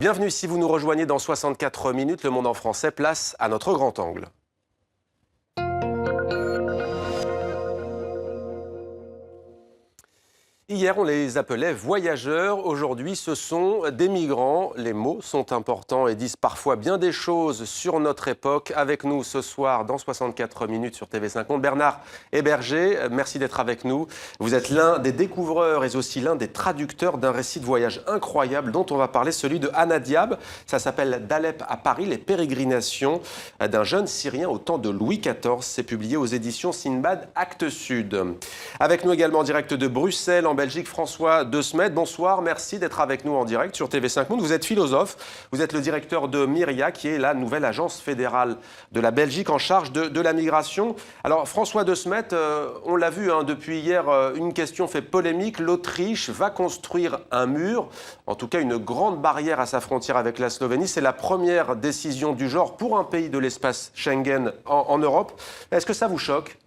Bienvenue si vous nous rejoignez dans 64 minutes, Le Monde en français, place à notre grand angle. Hier, on les appelait voyageurs. Aujourd'hui, ce sont des migrants. Les mots sont importants et disent parfois bien des choses sur notre époque. Avec nous ce soir, dans 64 minutes sur TV5 Monde, Bernard Héberger. Merci d'être avec nous. Vous êtes l'un des découvreurs et aussi l'un des traducteurs d'un récit de voyage incroyable dont on va parler, celui de Anna Diab. Ça s'appelle D'Alep à Paris, les pérégrinations d'un jeune Syrien au temps de Louis XIV. C'est publié aux éditions Sinbad Actes Sud. Avec nous également en direct de Bruxelles, en Belgique, François De Smet. Bonsoir, merci d'être avec nous en direct sur TV5 Monde. Vous êtes philosophe, vous êtes le directeur de Myria, qui est la nouvelle agence fédérale de la Belgique en charge de la migration. Alors François De Smet, on l'a vu depuis hier, une question fait polémique. L'Autriche va construire un mur, en tout cas une grande barrière à sa frontière avec la Slovénie. C'est la première décision du genre pour un pays de l'espace Schengen en Europe. Est-ce que ça vous choque ?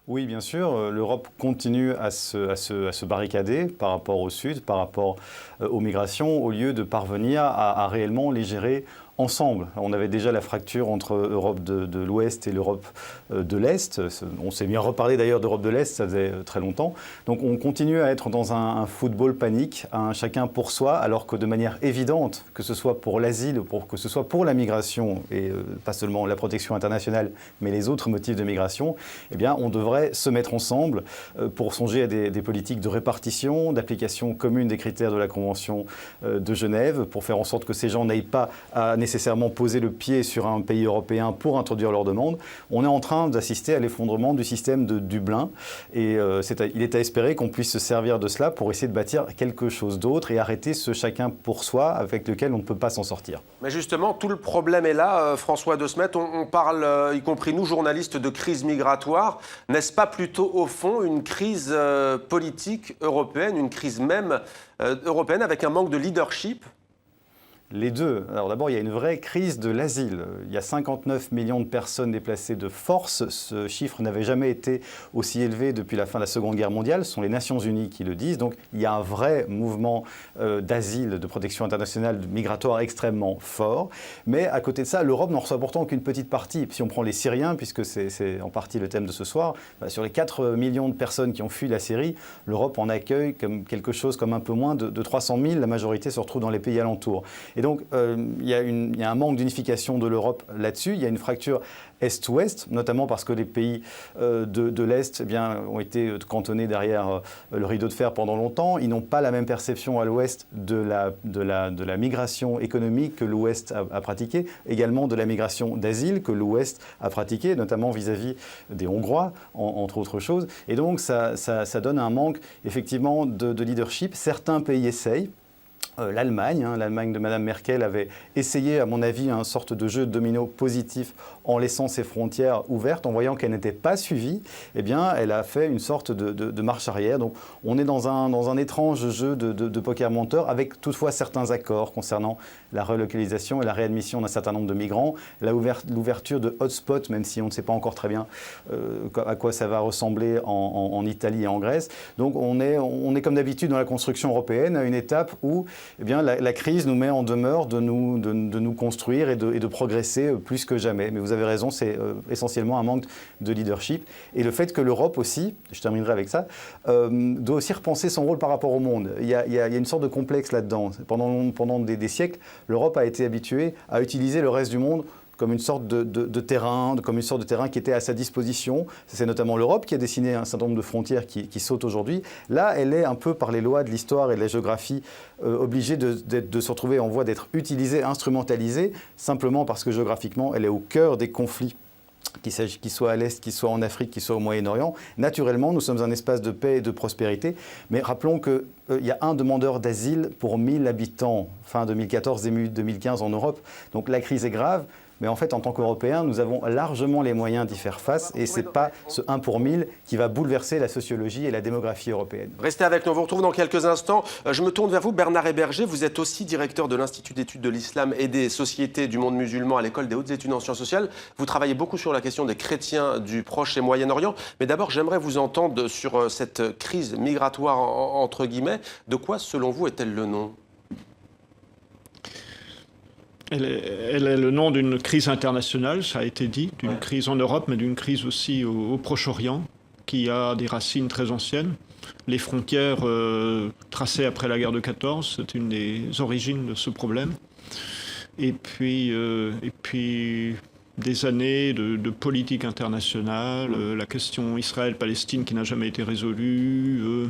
Oui, bien sûr. L'Europe continue à se barricader par rapport au Sud, par rapport aux migrations, au lieu de parvenir à réellement les gérer ensemble. On avait déjà la fracture entre Europe de l'Ouest et l'Europe de l'Est. On s'est bien reparlé d'ailleurs d'Europe de l'Est, ça faisait très longtemps. Donc on continue à être dans un football panique, un chacun pour soi, alors que de manière évidente, que ce soit pour l'asile ou que ce soit pour la migration, et pas seulement la protection internationale, mais les autres motifs de migration, eh bien on devrait se mettre ensemble pour songer à des politiques de répartition, d'application commune des critères de la Convention de Genève, pour faire en sorte que ces gens n'aillent pas à nécessairement poser le pied sur un pays européen pour introduire leur demande. On est en train d'assister à l'effondrement du système de Dublin et il est à espérer qu'on puisse se servir de cela pour essayer de bâtir quelque chose d'autre et arrêter ce chacun pour soi avec lequel on ne peut pas s'en sortir. Mais justement, tout le problème est là, François De Smet. On parle, y compris nous, journalistes, de crise migratoire. N'est-ce pas plutôt, au fond, une crise politique européenne, une crise même européenne avec un manque de leadership ? Les deux. Alors d'abord, il y a une vraie crise de l'asile. Il y a 59 millions de personnes déplacées de force. Ce chiffre n'avait jamais été aussi élevé depuis la fin de la Seconde Guerre mondiale. Ce sont les Nations Unies qui le disent. Donc il y a un vrai mouvement d'asile, de protection internationale, migratoire extrêmement fort. Mais à côté de ça, l'Europe n'en reçoit pourtant qu'une petite partie. Si on prend les Syriens, puisque c'est en partie le thème de ce soir, sur les 4 millions de personnes qui ont fui la Syrie, l'Europe en accueille comme quelque chose comme un peu moins de 300 000. La majorité se retrouve dans les pays alentours. Et donc, il y a un manque d'unification de l'Europe là-dessus. Il y a une fracture Est-Ouest, notamment parce que les pays de l'Est ont été cantonnés derrière le rideau de fer pendant longtemps. Ils n'ont pas la même perception à l'Ouest de la migration économique que l'Ouest a pratiquée, également de la migration d'asile que l'Ouest a pratiquée, notamment vis-à-vis des Hongrois, entre autres choses. Et donc, ça donne un manque, effectivement, de leadership. Certains pays essayent. L'Allemagne de Mme Merkel avait essayé, à mon avis, une sorte de jeu de domino positif en laissant ses frontières ouvertes, en voyant qu'elle n'était pas suivie. Eh bien, elle a fait une sorte de marche arrière. Donc, on est dans un étrange jeu de poker menteur, avec toutefois certains accords concernant la relocalisation et la réadmission d'un certain nombre de migrants, l'ouverture de hotspots, même si on ne sait pas encore très bien à quoi ça va ressembler en Italie et en Grèce. Donc, on est comme d'habitude dans la construction européenne, à une étape où la crise nous met en demeure de nous construire et de progresser plus que jamais. Mais vous avez raison, c'est essentiellement un manque de leadership. Et le fait que l'Europe aussi, je terminerai avec ça, doit aussi repenser son rôle par rapport au monde. Il y a une sorte de complexe là-dedans. Pendant des siècles, l'Europe a été habituée à utiliser le reste du monde comme une sorte de terrain, qui était à sa disposition. C'est notamment l'Europe qui a dessiné un certain nombre de frontières qui sautent aujourd'hui. Là, elle est un peu, par les lois de l'histoire et de la géographie, obligée de se retrouver en voie d'être utilisée, instrumentalisée, simplement parce que géographiquement, elle est au cœur des conflits, qu'il soit à l'Est, qu'il soit en Afrique, qu'il soit au Moyen-Orient. Naturellement, nous sommes un espace de paix et de prospérité, mais rappelons qu'il y a un demandeur d'asile pour 1000 habitants, fin 2014, début 2015 en Europe. Donc la crise est grave. Mais en fait, en tant qu'Européens, nous avons largement les moyens d'y faire face et ce n'est pas ce 1 pour 1000 qui va bouleverser la sociologie et la démographie européenne. Restez avec nous, on vous retrouve dans quelques instants. Je me tourne vers vous, Bernard Héberger. Vous êtes aussi directeur de l'Institut d'études de l'islam et des sociétés du monde musulman à l'École des hautes études en sciences sociales. Vous travaillez beaucoup sur la question des chrétiens du Proche et Moyen-Orient. Mais d'abord, j'aimerais vous entendre sur cette crise migratoire, entre guillemets. De quoi, selon vous, est-elle le nom ? elle est le nom d'une crise internationale, ça a été dit, d'une crise en Europe, mais d'une crise aussi au Proche-Orient, qui a des racines très anciennes. Les frontières tracées après la guerre de 14, c'est une des origines de ce problème. Et puis des années de politique internationale, la question Israël-Palestine qui n'a jamais été résolue,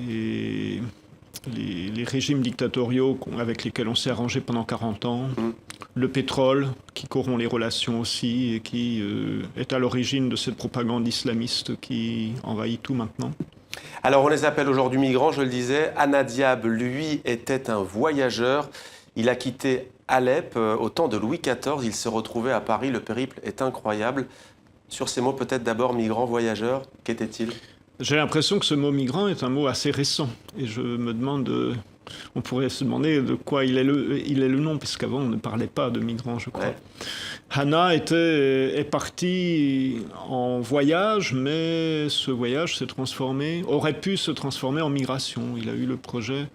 et les régimes dictatoriaux avec lesquels on s'est arrangé pendant 40 ans, le pétrole qui corrompt les relations aussi et qui est à l'origine de cette propagande islamiste qui envahit tout maintenant. Alors on les appelle aujourd'hui migrants, je le disais. Hanna Diab, lui, était un voyageur. Il a quitté Alep au temps de Louis XIV. Il se retrouvait à Paris. Le périple est incroyable. Sur ces mots, peut-être d'abord migrant, voyageur, qu'était-il ? J'ai l'impression que ce mot migrant est un mot assez récent. Et je me demande, on pourrait se demander de quoi il est le nom, puisqu'avant on ne parlait pas de migrants, je crois. Ouais. Hanna est parti en voyage, mais ce voyage aurait pu se transformer en migration. Il a eu le projet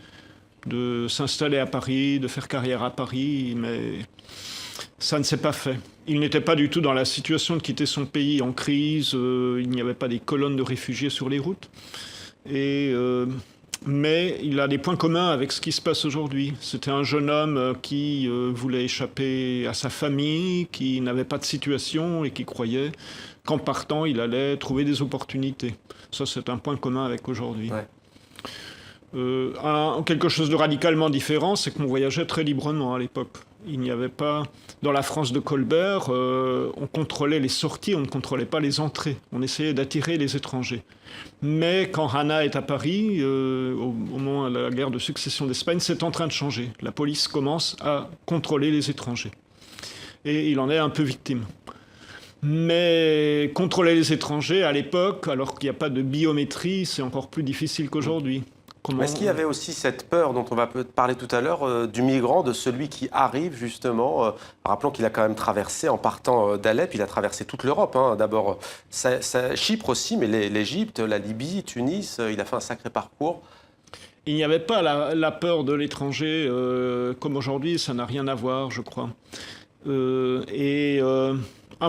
de s'installer à Paris, de faire carrière à Paris, mais ça ne s'est pas fait. Il n'était pas du tout dans la situation de quitter son pays en crise, il n'y avait pas des colonnes de réfugiés sur les routes. Mais il a des points communs avec ce qui se passe aujourd'hui. C'était un jeune homme qui voulait échapper à sa famille, qui n'avait pas de situation et qui croyait qu'en partant, il allait trouver des opportunités. Ça, c'est un point commun avec aujourd'hui. Ouais. Quelque chose de radicalement différent, c'est qu'on voyageait très librement à l'époque. Il n'y avait pas... Dans la France de Colbert, on contrôlait les sorties, on ne contrôlait pas les entrées. On essayait d'attirer les étrangers. Mais quand Hanna est à Paris, au moment de la guerre de succession d'Espagne, c'est en train de changer. La police commence à contrôler les étrangers. Et il en est un peu victime. Mais contrôler les étrangers, à l'époque, alors qu'il n'y a pas de biométrie, c'est encore plus difficile qu'aujourd'hui. Est-ce qu'il y avait aussi cette peur dont on va parler tout à l'heure du migrant, de celui qui arrive justement, rappelons qu'il a quand même traversé en partant d'Alep, il a traversé toute l'Europe, hein. D'abord Chypre aussi, mais l'Égypte, la Libye, Tunis, il a fait un sacré parcours. Il n'y avait pas la peur de l'étranger comme aujourd'hui, ça n'a rien à voir, je crois. Un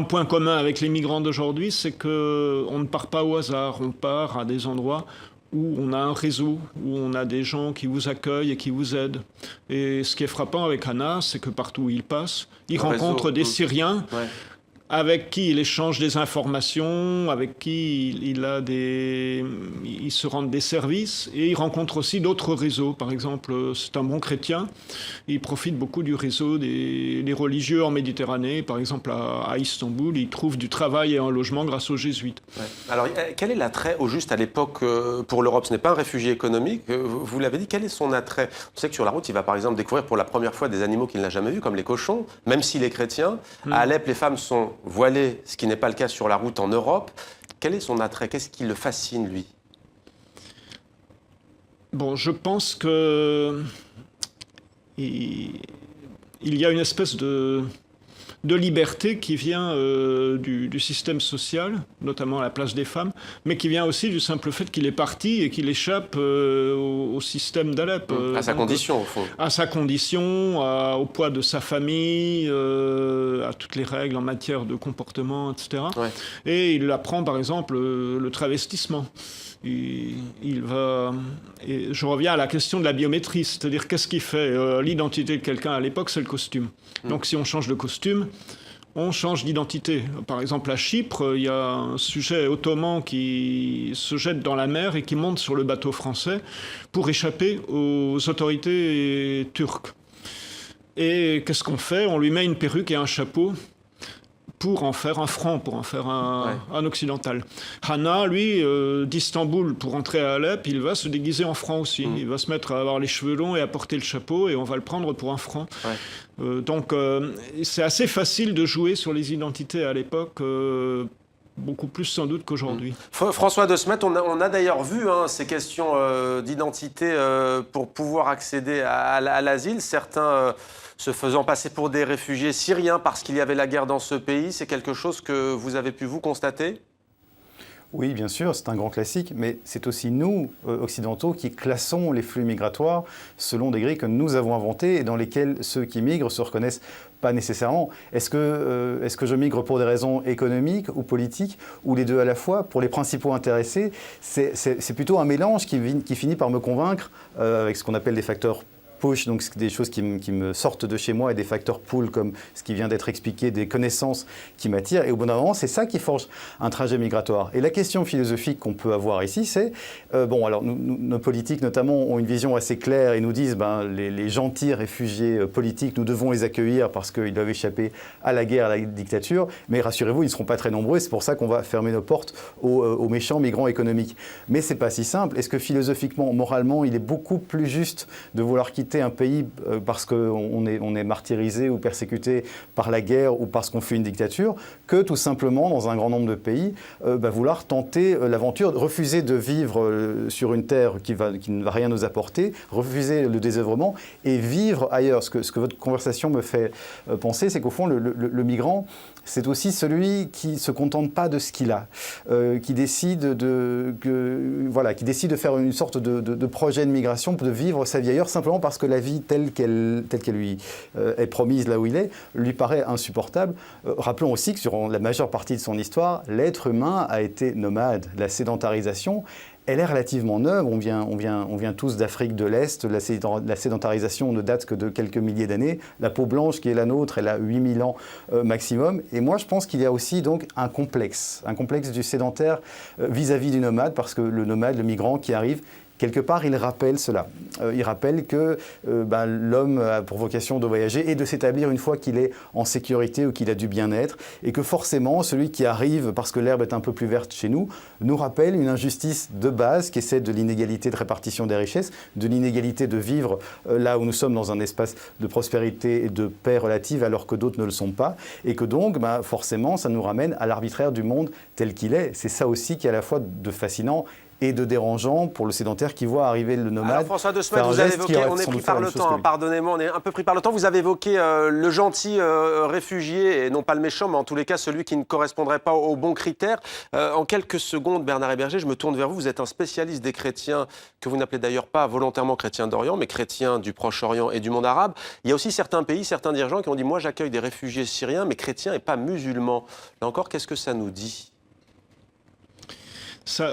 point commun avec les migrants d'aujourd'hui, c'est qu'on ne part pas au hasard, on part à des endroits où on a un réseau, où on a des gens qui vous accueillent et qui vous aident. Et ce qui est frappant avec Hanna, c'est que partout où il passe, il rencontre des Syriens avec qui il échange des informations, avec qui il se rend des services, et il rencontre aussi d'autres réseaux. Par exemple, c'est un bon chrétien, il profite beaucoup du réseau des religieux en Méditerranée. Par exemple, à Istanbul, il trouve du travail et un logement grâce aux jésuites. Ouais. Alors, quel est l'attrait, au juste à l'époque, pour l'Europe ? Ce n'est pas un réfugié économique, vous l'avez dit, quel est son attrait ? On sait que sur la route, il va par exemple découvrir pour la première fois des animaux qu'il n'a jamais vus, comme les cochons, même s'il est chrétien. À Alep, les femmes sont voilées, ce qui n'est pas le cas sur la route en Europe. Quel est son attrait ? Qu'est-ce qui le fascine, lui ? Bon, je pense que il y a une espèce de liberté qui vient du système social, notamment à la place des femmes, mais qui vient aussi du simple fait qu'il est parti et qu'il échappe au système d'Alep. À sa condition, au fond. À sa condition, au poids de sa famille, à toutes les règles en matière de comportement, etc. Ouais. Et il apprend, par exemple, le travestissement. Et je reviens à la question de la biométrie, c'est-à-dire qu'est-ce qui fait l'identité de quelqu'un à l'époque, c'est le costume. Donc si on change de costume, on change d'identité. Par exemple, à Chypre, il y a un sujet ottoman qui se jette dans la mer et qui monte sur le bateau français pour échapper aux autorités turques. Et qu'est-ce qu'on fait ? On lui met une perruque et un chapeau pour en faire un franc, pour en faire un occidental. Hanna, lui, d'Istanbul, pour entrer à Alep, il va se déguiser en franc aussi. Il va se mettre à avoir les cheveux longs et à porter le chapeau, et on va le prendre pour un franc. Donc, c'est assez facile de jouer sur les identités à l'époque, beaucoup plus sans doute qu'aujourd'hui. François De Smet, on a d'ailleurs vu ces questions d'identité pour pouvoir accéder à l'asile. Certains se faisant passer pour des réfugiés syriens parce qu'il y avait la guerre dans ce pays. C'est quelque chose que vous avez pu, vous, constater ? Oui, bien sûr, c'est un grand classique, mais c'est aussi nous, occidentaux, qui classons les flux migratoires selon des grilles que nous avons inventées et dans lesquelles ceux qui migrent se reconnaissent pas nécessairement. Est-ce que je migre pour des raisons économiques ou politiques, ou les deux à la fois? Pour les principaux intéressés, c'est plutôt un mélange qui finit par me convaincre avec ce qu'on appelle des facteurs push, donc des choses qui me sortent de chez moi, et des facteurs pull, comme ce qui vient d'être expliqué, des connaissances qui m'attirent. Et au bout d'un moment, c'est ça qui forge un trajet migratoire. Et la question philosophique qu'on peut avoir ici, c'est, alors nos politiques notamment ont une vision assez claire et nous disent, les gentils réfugiés politiques, nous devons les accueillir parce qu'ils doivent échapper à la guerre, à la dictature, mais rassurez-vous, ils ne seront pas très nombreux, c'est pour ça qu'on va fermer nos portes aux méchants migrants économiques. Mais c'est pas si simple. Est-ce que philosophiquement, moralement, il est beaucoup plus juste de vouloir quitter un pays parce qu'on est martyrisé ou persécuté par la guerre ou parce qu'on fait une dictature, que tout simplement, dans un grand nombre de pays, vouloir tenter l'aventure, refuser de vivre sur une terre qui ne va rien nous apporter, refuser le désœuvrement et vivre ailleurs. Ce que votre conversation me fait penser, c'est qu'au fond, le migrant, c'est aussi celui qui ne se contente pas de ce qu'il a, qui décide de faire une sorte de projet de migration, de vivre sa vie ailleurs, simplement parce que la vie telle qu'elle lui est promise là où il est, lui paraît insupportable. Rappelons aussi que sur la majeure partie de son histoire, l'être humain a été nomade. La sédentarisation, elle est relativement neuve. On vient tous d'Afrique de l'Est. La sédentarisation ne date que de quelques milliers d'années. La peau blanche qui est la nôtre, elle a 8000 ans maximum. Et moi, je pense qu'il y a aussi donc un complexe du sédentaire vis-à-vis du nomade, parce que le nomade, le migrant qui arrive, quelque part, il rappelle cela. Il rappelle que l'homme a pour vocation de voyager et de s'établir une fois qu'il est en sécurité ou qu'il a du bien-être, et que forcément, celui qui arrive parce que l'herbe est un peu plus verte chez nous rappelle une injustice de base qui est celle de l'inégalité de répartition des richesses, de l'inégalité de vivre là où nous sommes dans un espace de prospérité et de paix relative alors que d'autres ne le sont pas, et que donc, forcément, ça nous ramène à l'arbitraire du monde tel qu'il est. C'est ça aussi qui est à la fois de fascinant et de dérangeant pour le sédentaire qui voit arriver le nomade. Alors François de Smet, vous avez évoqué, on est pris par le temps, pardonnez-moi, on est un peu pris par le temps, vous avez évoqué le gentil réfugié, et non pas le méchant, mais en tous les cas celui qui ne correspondrait pas aux bons critères. En quelques secondes, Bernard Héberger, je me tourne vers vous, vous êtes un spécialiste des chrétiens, que vous n'appelez d'ailleurs pas volontairement chrétiens d'Orient, mais chrétiens du Proche-Orient et du monde arabe. Il y a aussi certains pays, certains dirigeants qui ont dit « moi j'accueille des réfugiés syriens, mais chrétiens et pas musulmans ». Là encore, qu'est-ce que ça nous dit ?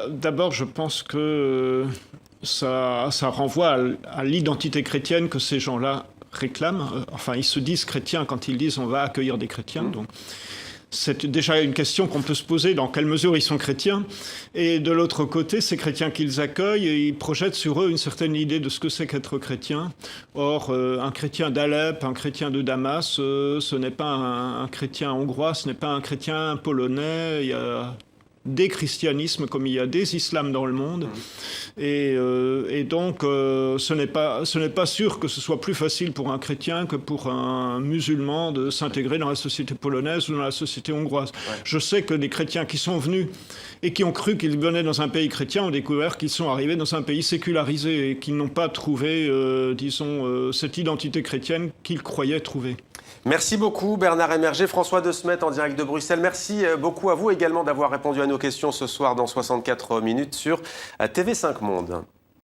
D'abord, je pense que ça renvoie à l'identité chrétienne que ces gens-là réclament. Enfin, ils se disent chrétiens quand ils disent on va accueillir des chrétiens. Donc, c'est déjà une question qu'on peut se poser, dans quelle mesure ils sont chrétiens. Et de l'autre côté, ces chrétiens qu'ils accueillent, ils projettent sur eux une certaine idée de ce que c'est qu'être chrétien. Or, un chrétien d'Alep, un chrétien de Damas, ce n'est pas un chrétien hongrois, ce n'est pas un chrétien polonais. Il y a des christianismes comme il y a des islams dans le monde. Et donc, ce n'est pas sûr que ce soit plus facile pour un chrétien que pour un musulman de s'intégrer dans la société polonaise ou dans la société hongroise. Ouais. Je sais que des chrétiens qui sont venus et qui ont cru qu'ils venaient dans un pays chrétien ont découvert qu'ils sont arrivés dans un pays sécularisé et qu'ils n'ont pas trouvé, cette identité chrétienne qu'ils croyaient trouver. Merci beaucoup Bernard Héberger, François de Smet en direct de Bruxelles. Merci beaucoup à vous également d'avoir répondu à nos questions ce soir dans 64 minutes sur TV5 Monde.